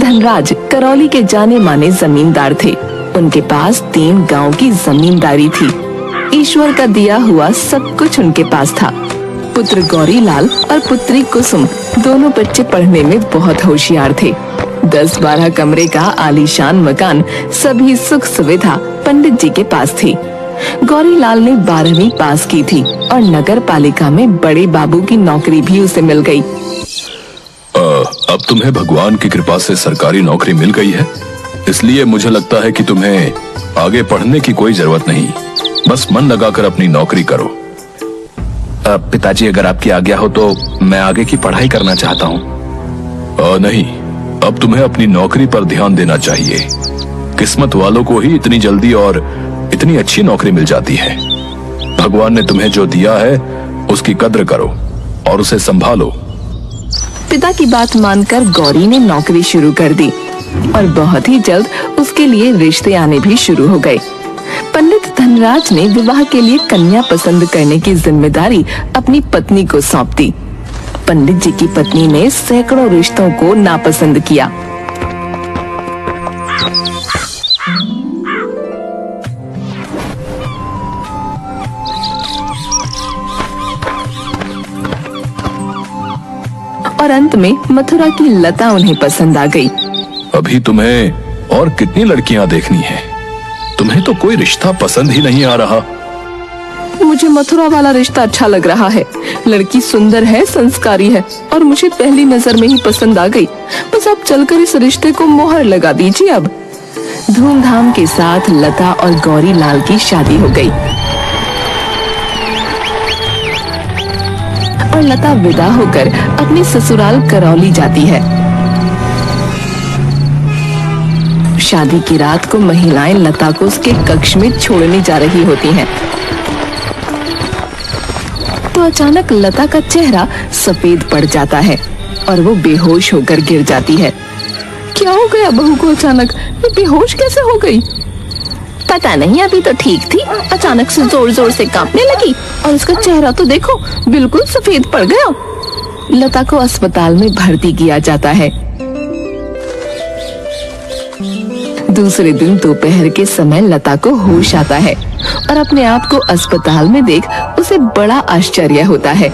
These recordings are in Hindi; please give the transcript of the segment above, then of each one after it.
धनराज करौली के जाने माने जमींदार थे। उनके पास 3 गांव की जमींदारी थी। ईश्वर का दिया हुआ सब कुछ उनके पास था। पुत्र गौरीलाल और पुत्री कुसुम दोनों बच्चे पढ़ने में बहुत होशियार थे। 10-12 कमरे का आलीशान मकान, सभी सुख सुविधा पंडित जी के पास थी। गौरीलाल ने 12वीं पास की थी और नगर पालिका में बड़े बाबू की नौकरी भी उसे मिल गई। अब तुम्हें भगवान की कृपा से सरकारी नौकरी मिल गई है, इसलिए मुझे लगता है कि तुम्हें आगे पढ़ने की कोई जरूरत नहीं। बस मन लगाकर अपनी नौकरी करो। पिताजी, अगर आपकी आज्ञा हो तो मैं आगे की पढ़ाई करना चाहता हूँ। नहीं, अब तुम्हें अपनी नौकरी पर ध्यान देना चाहिए। किस्मत वालों को ही इतनी जल्दी और इतनी अच्छी नौकरी मिल जाती है। भगवान ने तुम्हें जो दिया है उसकी कद्र करो और उसे संभालो। पिता की बात मानकर गौरी ने नौकरी शुरू कर दी और बहुत ही जल्द उसके लिए रिश्ते आने भी शुरू हो गए। पंडित धनराज ने विवाह के लिए कन्या पसंद करने की जिम्मेदारी अपनी पत्नी को सौंप दी। पंडित जी की पत्नी ने सैकड़ों रिश्तों को नापसंद किया। और अंत में मथुरा की लता उन्हें पसंद आ गई। अभी तुम्हें और कितनी लड़कियां देखनी है? तुम्हें तो कोई रिश्ता पसंद ही नहीं आ रहा। मुझे मथुरा वाला रिश्ता अच्छा लग रहा है। लड़की सुंदर है, संस्कारी है और मुझे पहली नजर में ही पसंद आ गई। बस आप चलकर इस रिश्ते को मोहर लगा दीजिए। अब धूमधाम के साथ लता और गौरीलाल की शादी हो गई और लता विदा होकर अपने ससुराल करौली जाती है। शादी की रात को महिलाएं लता को उसके कक्ष में छोड़ने जा रही होती हैं। तो अचानक लता का चेहरा सफेद पड़ जाता है और वो बेहोश होकर गिर जाती है। क्या हो गया बहू को अचानक? ये बेहोश कैसे हो गई? पता नहीं, अभी तो ठीक थी, अचानक से जोर जोर से कांपने लगी और उसका चेहरा तो देखो बिल्कुल सफेद पड़ गया। लता को अस्पताल में भर्ती किया जाता है। दूसरे दिन दोपहर के समय लता को होश आता है और अपने आप को अस्पताल में देख उसे बड़ा आश्चर्य होता है।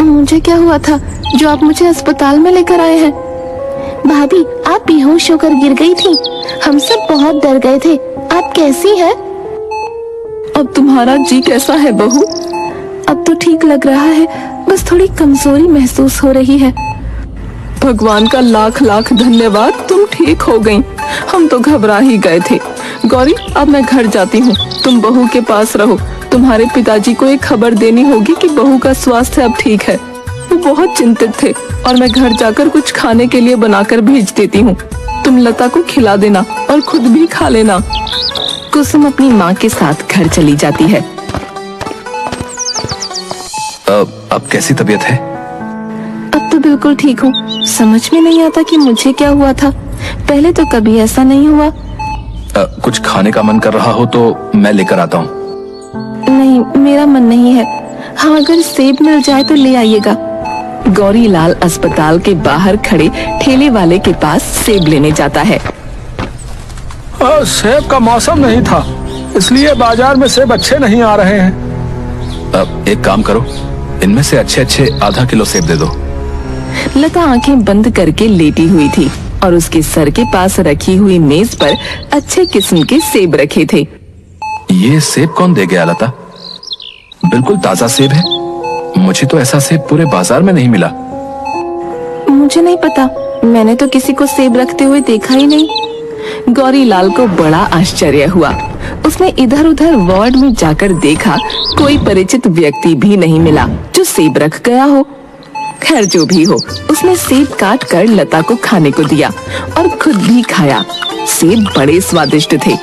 मुझे क्या हुआ था जो आप मुझे अस्पताल में लेकर आए हैं? भाभी, आप बेहोश होकर गिर गई थी। हम सब बहुत डर गए थे। आप कैसी हैं? अब तुम्हारा जी कैसा है बहू? अब तो ठीक लग रहा है, बस थोड़ी कमजोरी महसूस हो रही है। भगवान का लाख लाख धन्यवाद, तुम ठीक हो गईं। हम तो घबरा ही गए थे। गौरी, अब मैं घर जाती हूँ, तुम बहू के पास रहो। तुम्हारे पिताजी को एक खबर देनी होगी कि बहू का स्वास्थ्य अब ठीक है। वो बहुत चिंतित थे और मैं घर जाकर कुछ खाने के लिए बनाकर भेज देती हूँ। तुम लता को खिला देना और खुद भी खा लेना। कुसुम अपनी माँ के साथ घर चली जाती है। अब कैसी तबीयत है? अब तो बिल्कुल ठीक हूँ। समझ में नहीं आता कि मुझे क्या हुआ था। पहले तो कभी ऐसा नहीं हुआ। कुछ खाने का मन कर रहा हो तो मैं लेकर आता हूँ। नहीं, मेरा मन नहीं है। हाँ, अगर सेब मिल जाए तो ले आइएगा। गौरीलाल अस्पताल के बाहर खड़े ठेले वाले के पास सेब लेने जाता है। सेब का मौसम नहीं था, इसलिए बाजार में सेब अच्छे नहीं आ रहे हैं। एक काम करो, इनमें से अच्छे अच्छे आधा किलो सेब दे दो। लता आंखें बंद करके लेटी हुई थी और उसके सर के पास रखी हुई मेज पर अच्छे किस्म के सेब रखे थे। ये सेब कौन दे गया लता? बिल्कुल ताजा सेब है। मुझे तो ऐसा सेब पूरे बाजार में नहीं मिला। मुझे नहीं पता, मैंने तो किसी को सेब रखते हुए देखा ही नहीं। गौरीलाल को बड़ा आश्चर्य हुआ। उसने इधर उधर वार्ड में जाकर देखा, कोई परिचित व्यक्ति भी नहीं मिला जो सेब रख गया हो। खैर जो भी हो, उसने सेब काट कर लता को खाने को दिया और खुद भी खाया। सेब बड़े स्वादिष्ट थे।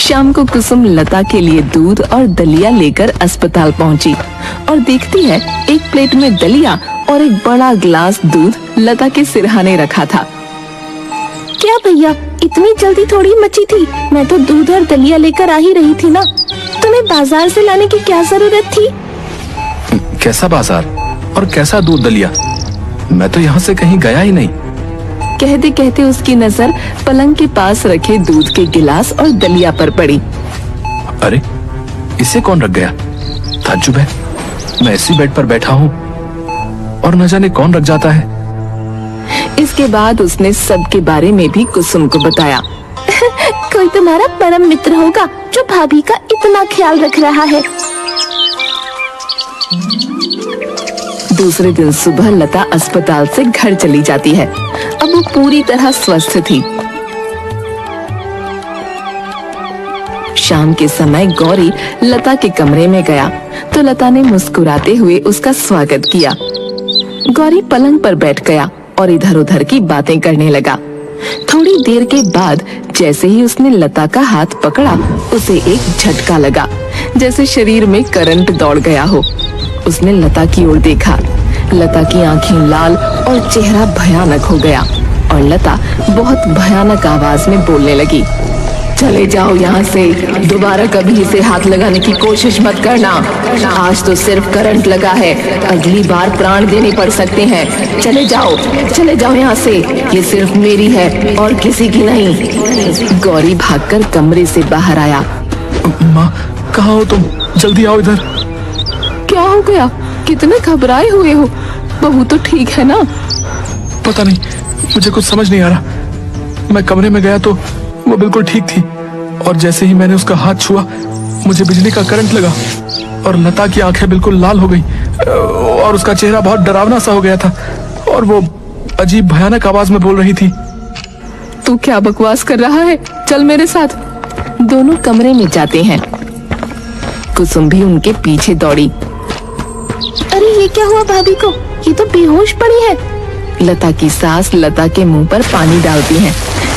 शाम को कुसुम लता के लिए दूध और दलिया लेकर अस्पताल पहुंची और देखती है एक प्लेट में दलिया और एक बड़ा गिलास दूध लता के सिरहाने रखा था। क्या भैया, इतनी जल्दी थोड़ी मची थी? मैं तो दूध और दलिया लेकर आ ही रही थी ना। तुम्हें बाजार से लाने की क्या जरूरत थी? कैसा बाजार और कैसा दूध दलिया? मैं तो यहाँ से कहीं गया ही नहीं। कहते कहते उसकी नजर पलंग के पास रखे दूध के गिलास और दलिया पर पड़ी। अरे, इसे कौन रख गया? ताज्जुब है, मैं इसी बेड पर बैठा हूँ और न जाने कौन रख जाता है। इसके बाद उसने सबके बारे में भी कुसुम को बताया। कोई तुम्हारा परम मित्र होगा जो भाभी का इतना ख्याल रख रहा है। दूसरे दिन सुबह लता अस्पताल से घर चली जाती है। अब वो पूरी तरह स्वस्थ थी। शाम के समय गौरी लता के कमरे में गया तो लता ने मुस्कुराते हुए उसका स्वागत किया। गौरी पलंग पर बैठ गया और इधर उधर की बातें करने लगा। थोड़ी देर के बाद जैसे ही उसने लता का हाथ पकड़ा, उसे एक झटका लगा, जैसे शरीर में करंट दौड़ गया हो। उसने लता की ओर देखा। लता की आंखें लाल और चेहरा भयानक हो गया और लता बहुत भयानक आवाज में बोलने लगी। चले जाओ यहाँ से, दोबारा कभी इसे हाथ लगाने की कोशिश मत करना। आज तो सिर्फ करंट लगा है, अगली बार प्राण देने पड़ सकते हैं। चले जाओ यहाँ से, ये सिर्फ मेरी है और किसी की नहीं। गौरी भागकर कमरे से बाहर आया। माँ, कहाँ हो तुम? जल्दी आओ इधर। क्या हो गया? कितने घबराए हुए हो? बहू तो ठीक है ना? पता नहीं, मुझे कुछ समझ नहीं आ रहा। मैं कमरे में गया तो वो बिल्कुल ठीक थी और जैसे ही मैंने उसका हाथ छुआ, मुझे बिजली का करंट लगा और लता की आंखें बिल्कुल लाल हो गई और उसका चेहरा बहुत डरावना सा हो गया था और वो अजीब भयानक आवाज में बोल रही थी। तू क्या बकवास कर रहा है? चल मेरे साथ। दोनों कमरे में जाते हैं। कुसुम भी उनके पीछे दौड़ी। अरे ये क्या हुआ भाभी को? ये तो बेहोश पड़ी है। लता की सास लता के मुंह पर पानी डालती है,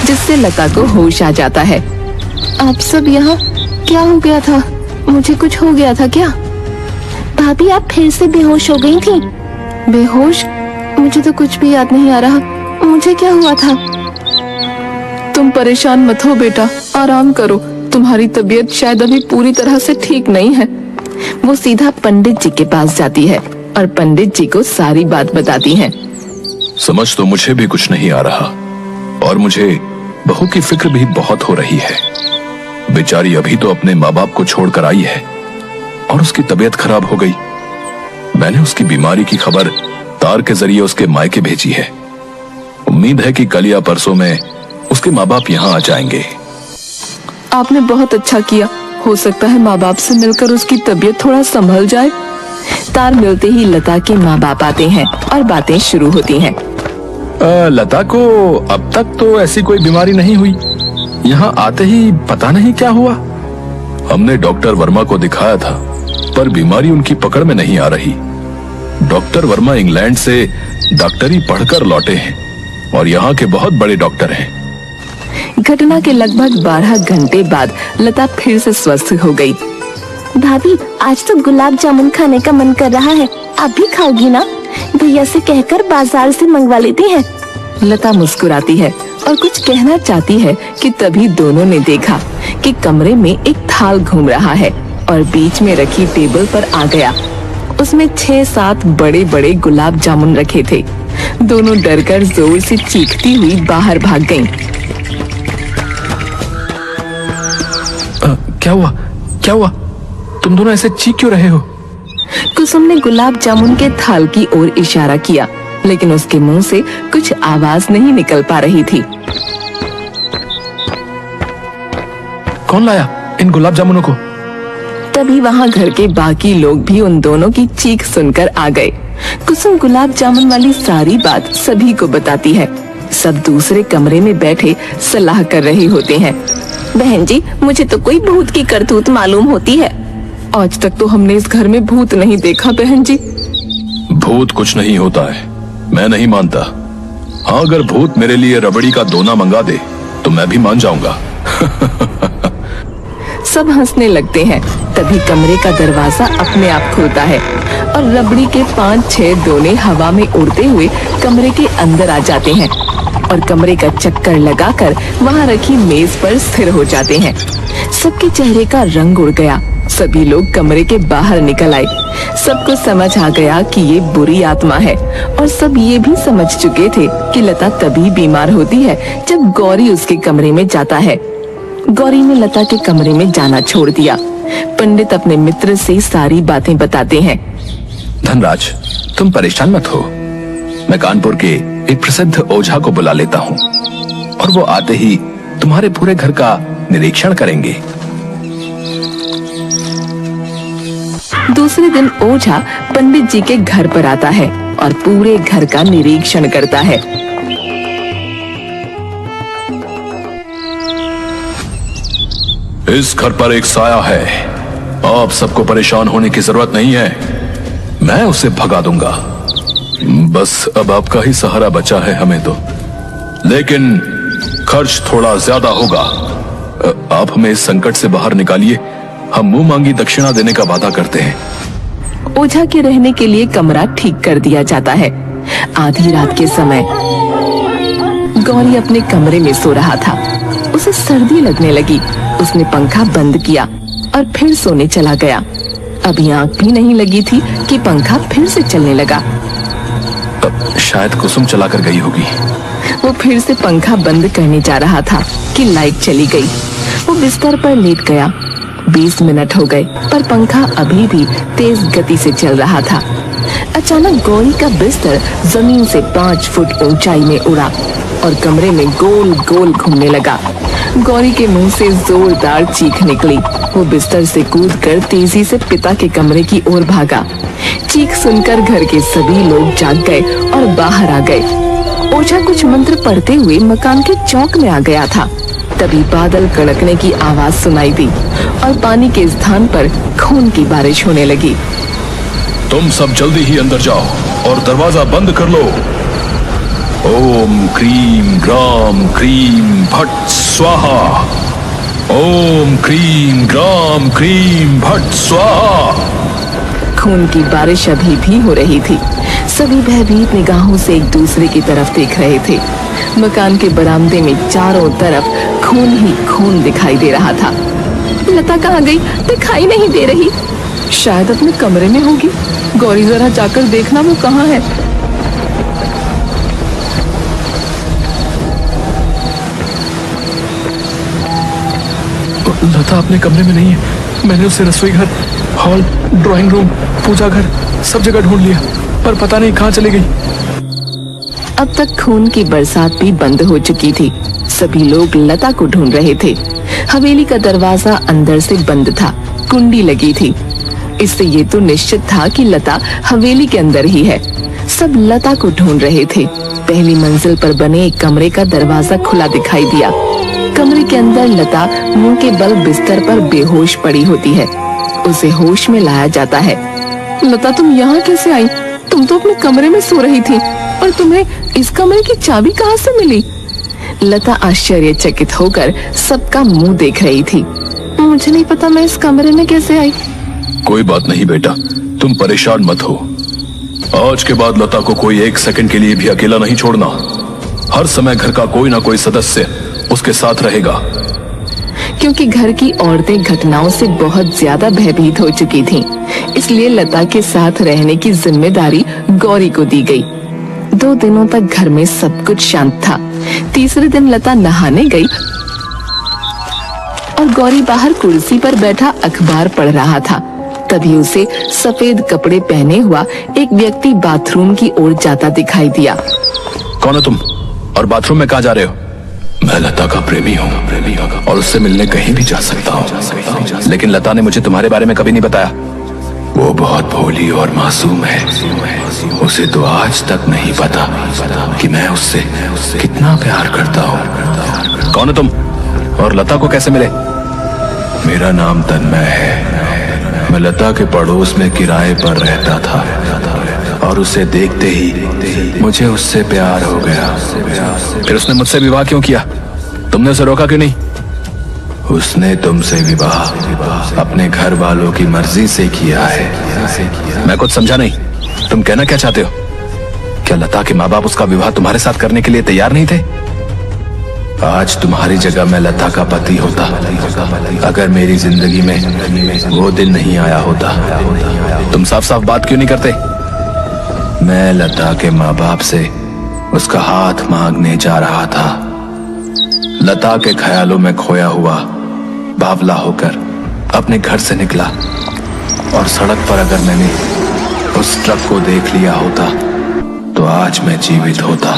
जिससे लता को होश आ जाता है। आप सब यहाँ? क्या हो गया था? मुझे कुछ हो गया था क्या? भाभी आप फिर से बेहोश हो गई थी। बेहोश? मुझे तो कुछ भी याद नहीं आ रहा। मुझे क्या हुआ था? तुम परेशान मत हो बेटा, आराम करो। तुम्हारी तबीयत शायद अभी पूरी तरह से ठीक नहीं है। वो सीधा पंडित जी के पास जाती है और पंडित जी को सारी बात बताती है। समझ तो मुझे भी कुछ नहीं आ रहा और मुझे बहू की फिक्र भी बहुत हो रही है। बेचारी अभी तो अपने माँ बाप को छोड़कर आई है और उसकी तबीयत खराब हो गई। मैंने उसकी बीमारी की खबर तार के जरिए उसके मायके भेजी है। उम्मीद है कि कल या परसों में उसके माँ बाप यहाँ आ जाएंगे। आपने बहुत अच्छा किया। हो सकता है माँ बाप से मिलकर उसकी तबीयत थोड़ा संभल जाए। तार मिलते ही लता के माँ बाप आते हैं और बातें शुरू होती हैं। लता को अब तक तो ऐसी कोई बीमारी नहीं हुई। यहाँ आते ही पता नहीं क्या हुआ। हमने डॉक्टर वर्मा को दिखाया था, पर बीमारी उनकी पकड़ में नहीं आ रही। डॉक्टर वर्मा इंग्लैंड से डॉक्टरी पढ़कर लौटे हैं और यहाँ के बहुत बड़े डॉक्टर हैं। घटना के लगभग 12 घंटे बाद लता फिर से स्वस्थ हो गई। भाभी आज तो गुलाब जामुन खाने का मन कर रहा है, आप भी खाओगी ना? भैया से कहकर बाजार से मंगवा लेते हैं। लता मुस्कुराती है और कुछ कहना चाहती है कि तभी दोनों ने देखा कि कमरे में एक थाल घूम रहा है और बीच में रखी टेबल पर आ गया। उसमें 6-7 बड़े बड़े गुलाब जामुन रखे थे। दोनों डरकर जोर से चीखती हुई बाहर भाग गईं। क्या हुआ? तुम दोनों ऐसे चीख क्यों रहे हो? कुसुम ने गुलाब जामुन के थाल की ओर इशारा किया, लेकिन उसके मुंह से कुछ आवाज नहीं निकल पा रही थी। कौन लाया इन गुलाब जामुनों को? तभी वहाँ घर के बाकी लोग भी उन दोनों की चीख सुनकर आ गए। कुसुम गुलाब जामुन वाली सारी बात सभी को बताती है। सब दूसरे कमरे में बैठे सलाह कर रहे होते हैं। बहन जी, मुझे तो कोई भूत की करतूत मालूम होती है। आज तक तो हमने इस घर में भूत नहीं देखा बहन जी। भूत कुछ नहीं होता है, मैं नहीं मानता। हाँ, अगर भूत मेरे लिए रबड़ी का दोना मंगा दे तो मैं भी मान जाऊंगा। सब हंसने लगते हैं। तभी कमरे का दरवाजा अपने आप खुलता है और रबड़ी के 5-6 दोने हवा में उड़ते हुए कमरे के अंदर आ जाते हैं और कमरे का चक्कर लगाकर वहाँ रखी मेज पर स्थिर हो जाते हैं। सबके चेहरे का रंग उड़ गया सभी लोग कमरे के बाहर निकल आए। सबको समझ आ गया कि ये बुरी आत्मा है और सब ये भी समझ चुके थे कि लता तभी बीमार होती है जब गौरी उसके कमरे में जाता है। गौरी ने लता के कमरे में जाना छोड़ दिया। पंडित अपने मित्र से सारी बातें बताते हैं। धनराज, तुम परेशान मत हो। मैं कानपुर के एक प्रसिद्ध ओझा को बुला लेता हूँ और वो आते ही तुम्हारे पूरे घर का निरीक्षण करेंगे। दूसरे दिन ओझा पंडित जी के घर पर आता है और पूरे घर का निरीक्षण करता है। इस घर पर एक साया है। आप सबको परेशान होने की जरूरत नहीं है, मैं उसे भगा दूंगा। बस अब आपका ही सहारा बचा है हमें तो, लेकिन खर्च थोड़ा ज्यादा होगा। आप हमें इस संकट से बाहर निकालिए, हम मुंह मांगी दक्षिणा देने का वादा करते हैं। ओझा के रहने के लिए कमरा ठीक कर दिया जाता है। आधी रात के समय गौरी अपने कमरे में सो रहा था। उसे सर्दी लगने लगी। उसने पंखा बंद किया और फिर सोने चला गया। अभी आंख भी नहीं लगी थी कि पंखा फिर से चलने लगा। शायद कुसुम चलाकर गई होगी। वो फिर से पंखा बंद करने जा रहा था कि लाइट चली गई। वो बिस्तर पर लेट गया। 20 मिनट हो गए पर पंखा अभी भी तेज गति से चल रहा था। अचानक गौरी का बिस्तर जमीन से 5 फुट ऊंचाई में उड़ा और कमरे में गोल गोल घूमने लगा। गौरी के मुंह से जोरदार चीख निकली। वो बिस्तर से कूदकर तेजी से पिता के कमरे की ओर भागा। चीख सुनकर घर के सभी लोग जाग गए और बाहर आ गए। ओझा कुछ मंत्र पढ़ते हुए मकान के चौक में आ गया था। तभी बादल कड़कने की आवाज सुनाई दी और पानी के स्थान पर खून की बारिश होने लगी। तुम सब जल्दी ही अंदर जाओ और दरवाजा बंद कर लो। ओम क्रीम ग्राम क्रीम भट्ट स्वाहा। ओम क्रीम ग्राम क्रीम भट्ट स्वाहा। खून की बारिश अभी भी हो रही थी। सभी भयभीत निगाहों से एक दूसरे की तरफ देख रहे थे। मकान के बरामदे में चारों तरफ खून ही खून दिखाई दे रहा था। लता कहाँ गई? दिखाई नहीं दे रही। शायद अपने कमरे में होगी। गौरी, जरा जाकर देखना वो कहाँ है। लता अपने कमरे में नहीं है। मैंने उसे रसोई घर, हॉल, ड्राइंग रूम, पूजा घर सब जगह ढूंढ लिया पर पता नहीं कहाँ चली गई। अब तक खून की बरसात भी बंद हो चुकी थी। सभी लोग लता को ढूंढ रहे थे। हवेली का दरवाजा अंदर से बंद था। कुंडी लगी थी। इससे ये तो निश्चित था कि लता हवेली के अंदर ही है। सब लता को ढूंढ रहे थे। पहली मंजिल पर बने एक कमरे का दरवाजा खुला दिखाई दिया। कमरे के अंदर लता मुंह के बल बिस्तर पर बेहोश पड़ी होती है। उसे होश में लाया जाता है। लता, तुम यहाँ कैसे आई? तुम तो अपने कमरे में सो रही थी और तुम्हें इस कमरे की चाबी कहाँ से मिली? लता आश्चर्यचकित होकर सबका मुंह देख रही थी। मुझे नहीं पता मैं इस कमरे में कैसे आई। कोई बात नहीं बेटा, तुम परेशान मत हो। आज के बाद लता को कोई 1 सेकंड के लिए भी अकेला नहीं छोड़ना। हर समय घर का कोई ना कोई सदस्य उसके साथ रहेगा। क्योंकि घर की औरतें घटनाओं से बहुत ज्यादा भयभीत हो चुकी थीं, इसलिए लता के साथ रहने की जिम्मेदारी गौरी को दी गई। 2 दिनों तक घर में सब कुछ शांत था। तीसरे दिन लता नहाने गई और गौरी बाहर कुर्सी पर बैठा अखबार पढ़ रहा था। तभी उसे सफेद कपड़े पहने हुआ एक व्यक्ति बाथरूम की ओर जाता दिखाई दिया। कौन हो तुम और बाथरूम में कहाँ जा रहे हो? मैं लता का प्रेमी हूँ और उससे मिलने कहीं भी जा सकता हूँ, लेकिन लता ने मुझे तुम्हारे बारे में कभी नहीं बताया। वो बहुत भोली और मासूम है। उसे तो आज तक नहीं पता कि मैं उससे कितना प्यार करता हूँ। कौन हो तुम और लता को कैसे मिले? मेरा नाम तन्मय है। मैं लता के पड़ोस में किराए पर रहता था और उसे देखते ही मुझे उससे प्यार हो गया। फिर उसने मुझसे विवाह क्यों किया? तुमने उसे रोका क्यों नहीं? उसने तुमसे विवाह अपने घर वालों की मर्जी से किया है। मैं कुछ समझा नहीं। तुम कहना क्या चाहते हो? क्या लता के माँ बाप उसका विवाह तुम्हारे साथ करने के लिए तैयार नहीं थे? आज तुम्हारी जगह मैं लता का पति होता अगर मेरी जिंदगी में वो दिन नहीं आया होता। तुम साफ साफ बात क्यों नहीं करते? मैं लता के माँ बाप से उसका हाथ मांगने जा रहा था। लता के ख्यालों में खोया हुआ बावला होकर अपने घर से निकला और सड़क पर अगर मैंने उस ट्रक को देख लिया होता तो आज मैं जीवित होता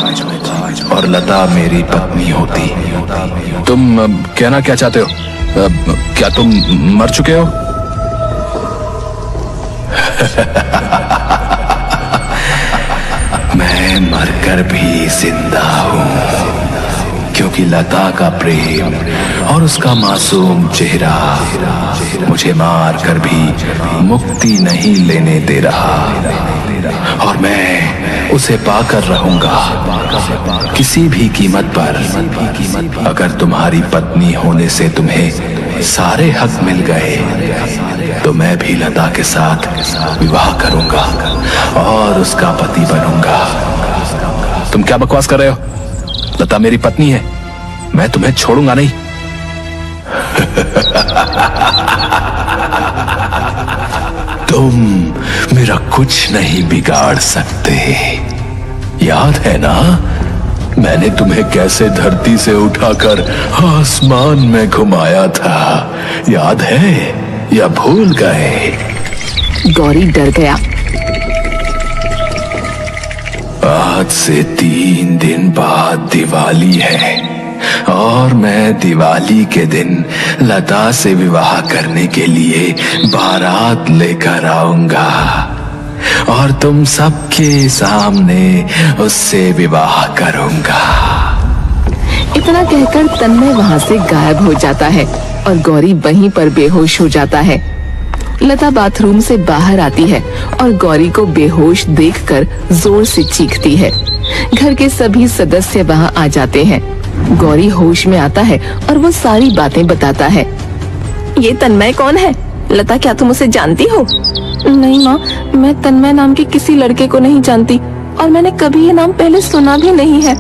और लता मेरी पत्नी होती। तुम कहना क्या चाहते हो? क्या तुम मर चुके हो? मैं मरकर भी जिंदा हूँ क्योंकि लता का प्रेम और उसका मासूम चेहरा मुझे मार कर भी मुक्ति नहीं लेने दे रहा और मैं उसे पाकर रहूंगा किसी भी कीमत पर। अगर तुम्हारी पत्नी होने से तुम्हें सारे हक मिल गए तो मैं भी लता के साथ विवाह करूंगा और उसका पति बनूंगा। तुम क्या बकवास कर रहे हो? लता मेरी पत्नी है, मैं तुम्हें छोड़ूंगा नहीं। तुम मेरा कुछ नहीं बिगाड़ सकते। याद है ना मैंने तुम्हें कैसे धरती से उठाकर आसमान में घुमाया था? याद है या भूल गए? गौरी डर गया। आज से 3 दिन बाद दिवाली है और मैं दिवाली के दिन लता से विवाह करने के लिए बारात लेकर आऊंगा और तुम सबके सामने उससे विवाह करूंगा। इतना कहकर तन्मय वहाँ से गायब हो जाता है और गौरी वहीं पर बेहोश हो जाता है। लता बाथरूम से बाहर आती है और गौरी को बेहोश देखकर जोर से चीखती है। घर के सभी सदस्य वहाँ आ जाते हैं। गौरी होश में आता है और वो सारी बातें बताता है। ये तन्मय कौन है? लता, क्या तुम उसे जानती हो? नहीं माँ, मैं तन्मय नाम के किसी लड़के को नहीं जानती और मैंने कभी ये नाम पहले सुना भी नहीं है।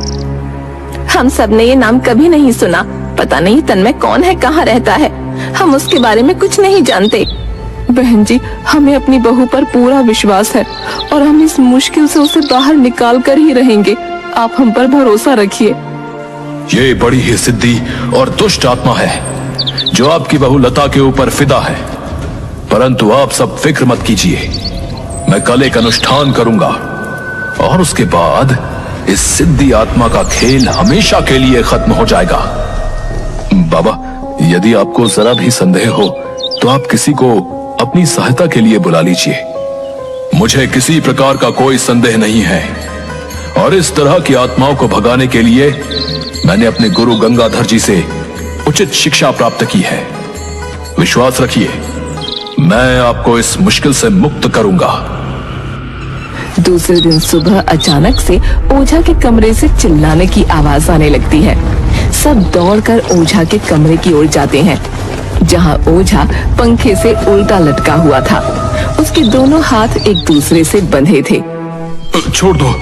हम सब ने ये नाम कभी नहीं सुना। पता नहीं तन्मय कौन है, कहाँ रहता है, हम उसके बारे में कुछ नहीं जानते। बहन जी, हमें अपनी बहू पर पूरा विश्वास है और हम इस मुश्किल से उसे बाहर निकाल कर ही रहेंगे। आप हम पर भरोसा रखिए। ये बड़ी ही सिद्धि और दुष्ट आत्मा है जो आपकी बहू लता के ऊपर फिदा है। परंतु आप सब फिक्र मत कीजिए, मैं कल एक अनुष्ठान करूंगा और उसके बाद इस सिद्धि आत्मा का खेल हमेशा के लिए खत्म हो जाएगा। बाबा, यदि आपको जरा भी संदेह हो तो आप किसी को अपनी सहायता के लिए बुला लीजिए। मुझे किसी प्रकार का कोई संदेह नहीं है और इस तरह की आत्माओं को भगाने के लिए मैंने अपने गुरु गंगाधर जी से उचित शिक्षा प्राप्त की है। विश्वास रखिए, मैं आपको इस मुश्किल से मुक्त करूंगा। दूसरे दिन सुबह अचानक से ओझा के कमरे से चिल्लाने की आवाज आने लगती है। सब दौड़कर ओझा के कमरे की ओर जाते हैं, जहां ओझा पंखे से उल्टा लटका हुआ था। उसके दोनों हाथ एक दूसरे से बंधे थे। छोड़ दो,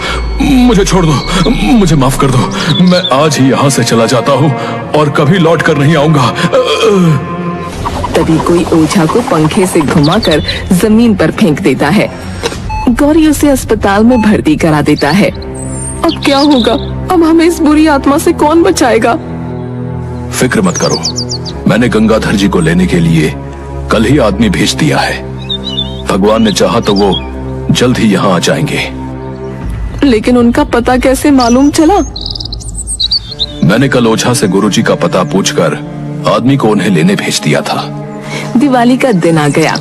मुझे छोड़ दो, मुझे माफ कर दो। मैं आज ही यहाँ से चला जाता हूँ और कभी लौट कर नहीं आऊंगा। तभी कोई ओझा को पंखे से घुमाकर जमीन पर फेंक देता है। गौरी उसे अस्पताल में भर्ती करा देता है। अब क्या होगा? अब हमें इस बुरी आत्मा से कौन बचाएगा? फिक्र मत करो, मैंने गंगाधर जी को लेने के लिए कल ही आदमी भेज दिया है। भगवान ने चाहा तो वो जल्द ही यहाँ आ जाएंगे। लेकिन उनका पता कैसे मालूम चला? मैंने कल ओझा से गुरुजी का पता पूछकर आदमी को उन्हें लेने भेज दिया था। दिवाली का दिन आ गया।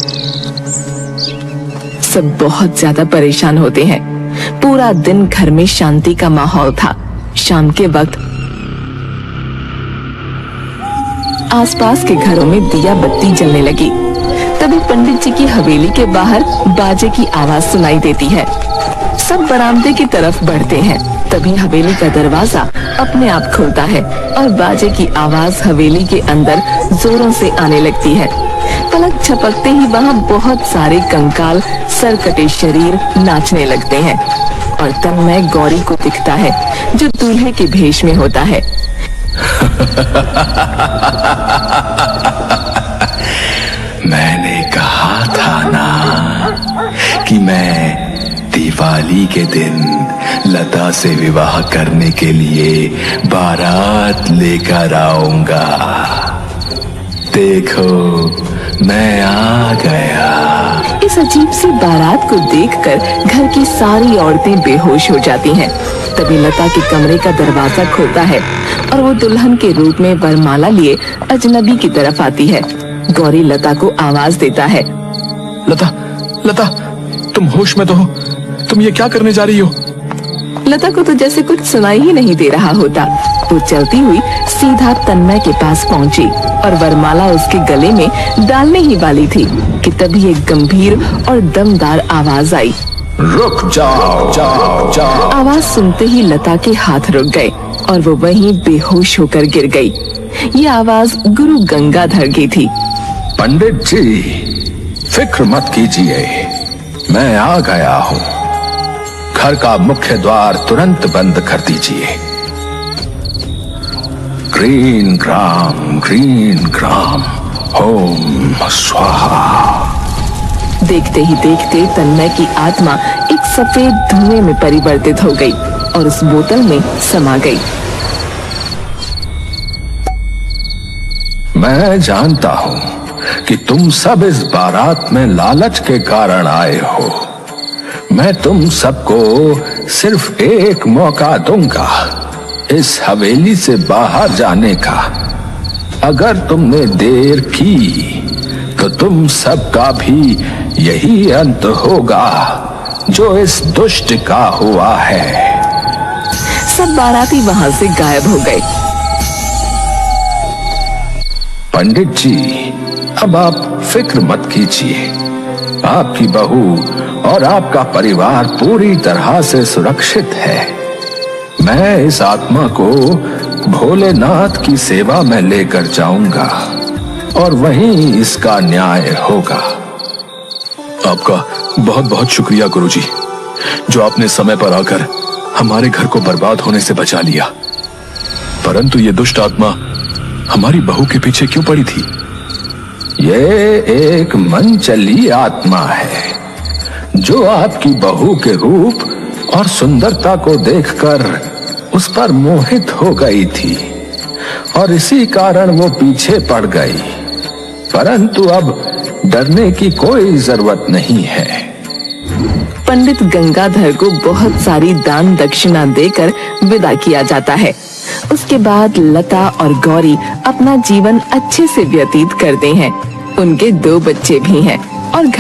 सब बहुत ज्यादा परेशान होते हैं। पूरा दिन घर में शांति का माहौल था। शाम के वक्त आसपास के घरों में दिया बत्ती जलने लगी। तभी पंडित जी की हवेली के बाहर बाजे की आवाज सुनाई देती है। सब बरामदे की तरफ बढ़ते हैं। तभी हवेली का दरवाजा अपने आप खुलता है और बाजे की आवाज हवेली के अंदर जोरों से आने लगती है। पलक झपकते ही वहाँ बहुत सारे कंकाल सरकटे शरीर नाचने लगते हैं और तन्मय गौरी को दिखता है, जो दूल्हे के भेष में होता है। मैंने कहा था ना कि मैं दिवाली के दिन लता से विवाह करने के लिए बारात लेकर आऊंगा। देखो, मैं आ गया। इस अजीब सी बारात को देखकर घर की सारी औरतें बेहोश हो जाती हैं। तभी लता के कमरे का दरवाजा खुलता है और वो दुल्हन के रूप में वरमाला लिए अजनबी की तरफ आती है। गौरी लता को आवाज देता है। लता, लता, तुम होश में तो हो? तुम ये क्या करने जा रही हो? लता को तो जैसे कुछ सुनाई ही नहीं दे रहा होता। वो चलती हुई सीधा तन्मय के पास पहुंची और वरमाला उसके गले में डालने ही वाली थी कि तभी एक गंभीर और दमदार आवाज आई। रुक जाओ, जाओ, जाओ। आवाज सुनते ही लता के हाथ रुक गए और वो वहीं बेहोश होकर गिर गई। ये आवाज गुरु गंगाधर की थी। पंडित जी, फिक्र मत कीजिए, मैं आ गया हूँ। घर का मुख्य द्वार तुरंत बंद कर दीजिए। ग्रीन ग्राम, ओम स्वाहा। देखते ही देखते तन्मय की आत्मा एक सफेद धुएं में परिवर्तित हो गई और उस बोतल में समा गई। मैं जानता हूँ कि तुम सब इस बारात में लालच के कारण आए हो। मैं तुम सबको सिर्फ एक मौका दूंगा इस हवेली से बाहर जाने का। अगर तुमने देर की तो तुम सबका भी यही अंत होगा जो इस दुष्ट का हुआ है। सब बाराती वहां से गायब हो गए। पंडित जी, अब आप फिक्र मत कीजिए। आपकी बहू और आपका परिवार पूरी तरह से सुरक्षित है। मैं इस आत्मा को भोलेनाथ की सेवा में लेकर जाऊंगा और वहीं इसका न्याय होगा। आपका बहुत बहुत शुक्रिया गुरुजी, जो आपने समय पर आकर हमारे घर को बर्बाद होने से बचा लिया। परंतु ये दुष्ट आत्मा हमारी बहू के पीछे क्यों पड़ी थी? ये एक मनचली आत्मा है जो आपकी बहू के रूप और सुंदरता को देखकर उस पर मोहित हो गई थी और इसी कारण वो पीछे पड़ गई। परंतु अब डरने की कोई जरूरत नहीं है। पंडित गंगाधर को बहुत सारी दान दक्षिणा देकर विदा किया जाता है। उसके बाद लता और गौरी अपना जीवन अच्छे से व्यतीत करते हैं। उनके 2 बच्चे भी हैं और